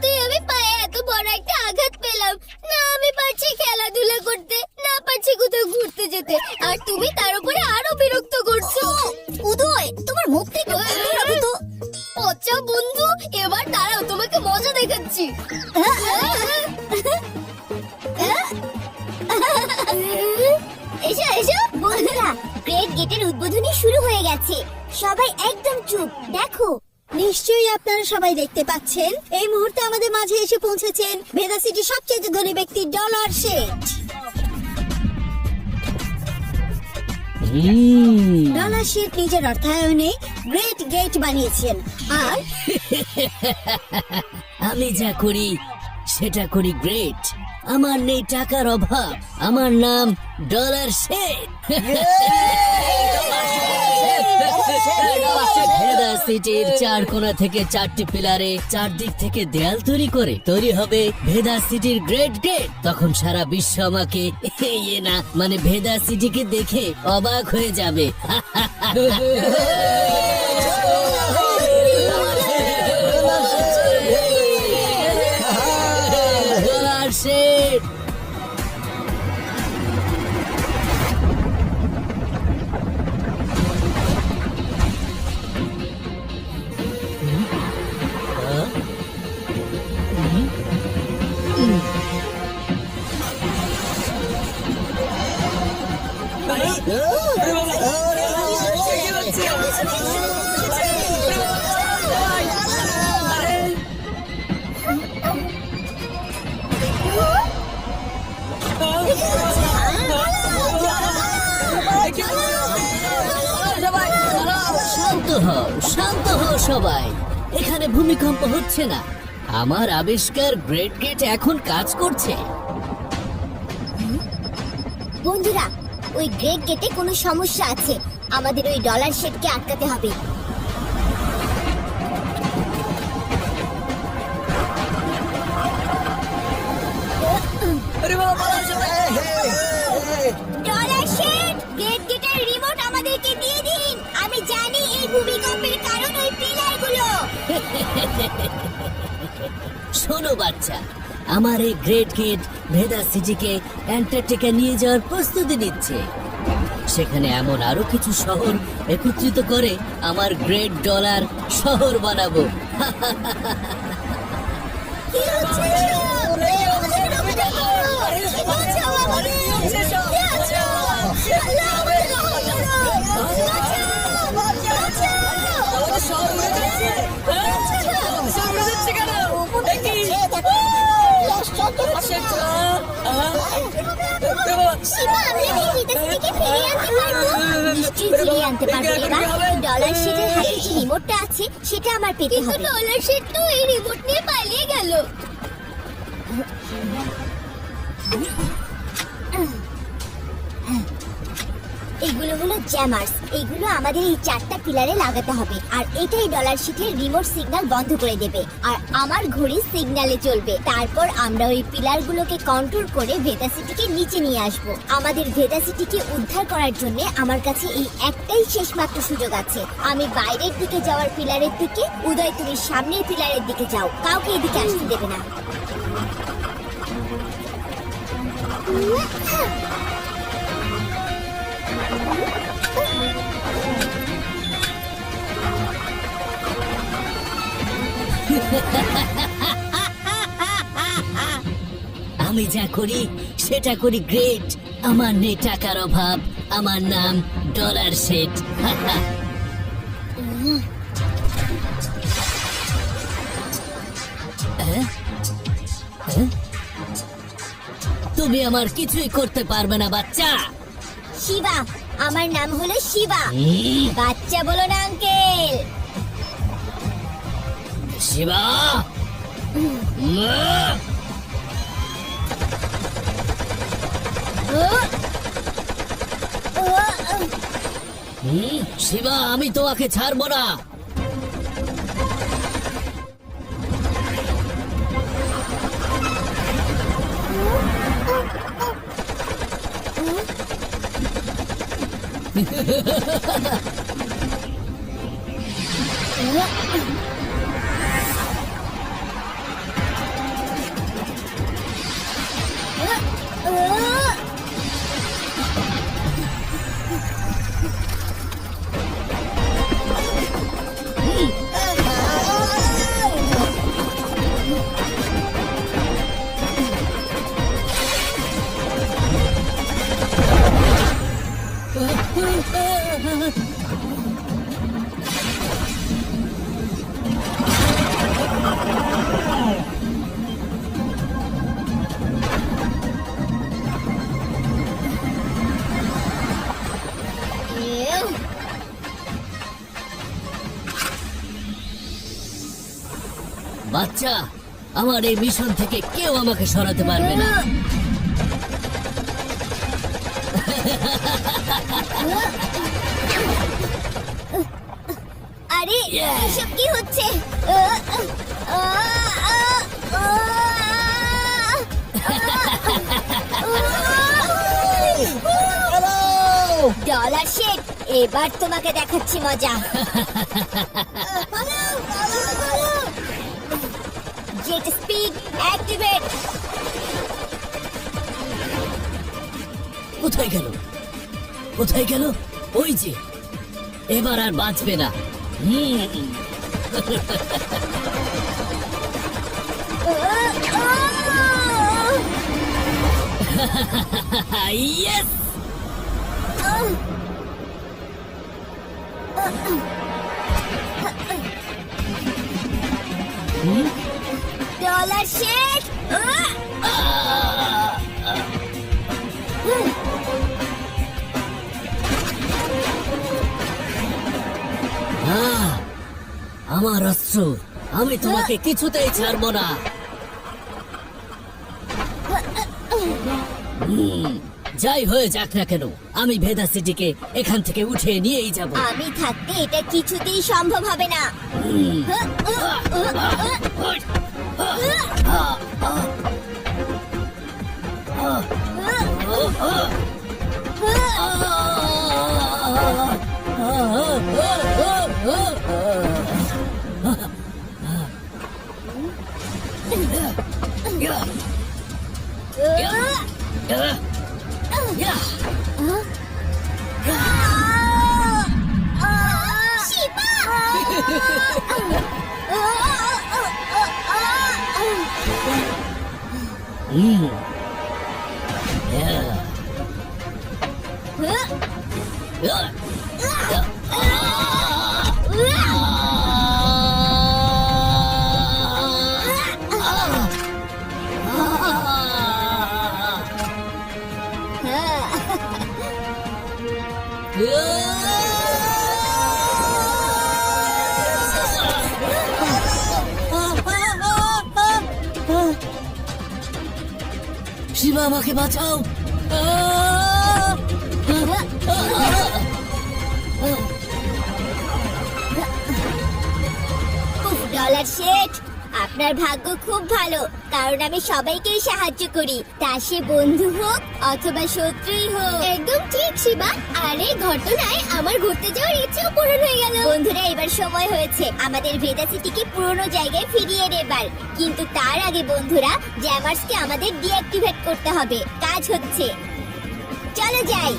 জন্যই আমি পায়ে এত বড় একটা আঘাত পেলাম। না আমি পারছি খেলাধুলা করতে, না পারছি কোথাও ঘুরতে যেতে, আর তুমি তার উপরে আরো বিরক্ত করছো। উদয়, তোমার মুখ থেকে তো আচ্ছা বন্ধু, এবার দাঁড়াও, তোমাকে মজা দেখাচ্ছি। এসো এসো বন্ধুরা, গ্রেট গেটের উদ্বোধনী শুরু হয়ে গেছে। সবাই একদম চুপ, দেখো। নিশ্চয়ই আপনারা সবাই দেখতে পাচ্ছেন, এই মুহূর্তে আমাদের মাঝে এসে পৌঁছেছেন ভেদা সিটির সবচেয়ে ধনী ব্যক্তি ডলার শেঠ। ডলার শেঠ নিজের অর্থায়নে গ্রেট গেট বানিয়েছেন, আর আমি যা করি সেটা করি গ্রেট। আমার নেই টাকার অভাব, আমার নাম ডলার শেঠ। ভেদা সিটির চার কোণা থেকে চারটি পিলারে চারদিক থেকে দেয়াল তৈরি হবে ভেদা সিটির গ্রেট গেট। তখন সারা বিশ্ব আমাকে মানে ভেদা সিটিকে দেখে অবাক হয়ে যাবে। ডলার শেঠ, শান্ত হও সবাই। এখানে ভূমিকম্প হচ্ছে না, আমার আবিষ্কার গ্রেট গেট এখন কাজ করছে। বন্ধুরা, ওই গ্রেট গেটে কোনো সমস্যা আছে, আমাদের ওই ডলার শেঠকে আটকাতে হবে। ডলার শেঠ, গ্রেট গেটের রিমোট আমাদেরকে দিয়ে দিন। আমি জানি এই ভূমিকম্পের কারণ ওই পিলারগুলো। শোনো বাচ্চা, আমার এই গ্রেট গেট ভেদা সিটিকে অ্যান্টার্কটিকা নিয়ে যাওয়ার প্রস্তুতি নিচ্ছে। সেখানে এমন আরো কিছু শহর একত্রিত করে আমার গ্রেট ডলার শহর বানাবো। কি হচ্ছে? বাঁচাও আমাদের! বাঁচাও! আল্লাহ, আমাদের রক্ষা করো! ডলার শেঠের হাতে যে রিমোটটা আছে সেটা আমার পেতে হবে। ডলার শেঠ তো এই রিমোট নিয়ে পালিয়ে গেল। এগুলো হলো জ্যামার্স, এগুলো আমাদের এই চারটা পিলারে লাগাতে হবে, আর এটাই ডলার শিটের রিমোট সিগন্যাল বন্ধ করে দেবে, আর আমার ঘড়ি সিগন্যালে চলবে। তারপর আমরা ওই পিলারগুলোকে কন্ট্রোল করে ভেদা সিটিকে নিচে নিয়ে আসব। আমাদের ভেদা সিটিকে উদ্ধার করার জন্য আমার কাছে এই একটাই শেষ মাত্র সুযোগ আছে। আমি বাইরের দিকে যাওয়ার পিলারের দিকে, উদয় তুমি সামনের পিলারের দিকে যাও, কাউকে এদিকে আসতে দেবে না। আমি যা করি সেটা করি গ্রেট। আমার নেই টাকার অভাব, আমার নাম ডলার শেঠ। তুমি আমার কিছুই করতে পারবে না বাচ্চা। শিবা, আমার নাম হলো শিবা। বাচ্চা বলো না আঙ্কেল। শিবা, শিবা, আমি তোমাকে ছাড়বো না। এউ, বাচ্চা, আমার এই মিশন থেকে কেউ আমাকে সরাতে পারবে না। আরে এসব কি হচ্ছে? ডলার শেড, এবার তোমাকে দেখাচ্ছি মজা। Jet speed activate. কোথায় গেল? কোথায় গেল? ওই যে, এবার আর বাঁচবে না। ইয়েস! Dollar shade. আমার অস্ত্র, আমি তোমাকে কিছুতেই ছাড়বো না। যাই হয়ে যাক না কেন, আমি ভেদা সিটিকে এখান থেকে উঠিয়ে নিয়েই যাব। আমি থাকতে এটা কিছুতেই সম্ভব হবে না। শিবা, আমাকে বাঁচাও। ডলার শেড, আপনার ভাগ্য খুব ভালো, কারণ আমি সবাইকেই সাহায্য করি, তা সে বন্ধু হোক অথবা শত্রুই হোক। একদম ঠিক শিবা, আর এই ঘটনায় আমার ঘুরতে যাওয়ার ইচ্ছেও পূরণ হয়ে গেল। বন্ধুরা, এবার সময় হয়েছে আমাদের ভেদা সিটিকে পুরনো জায়গায় ফিরিয়ে নেবার, কিন্তু তার আগে বন্ধুরা, জ্যামার্সকে আমাদের ডিঅ্যাক্টিভেট করতে হবে। কাজ হচ্ছে, চলো যাই।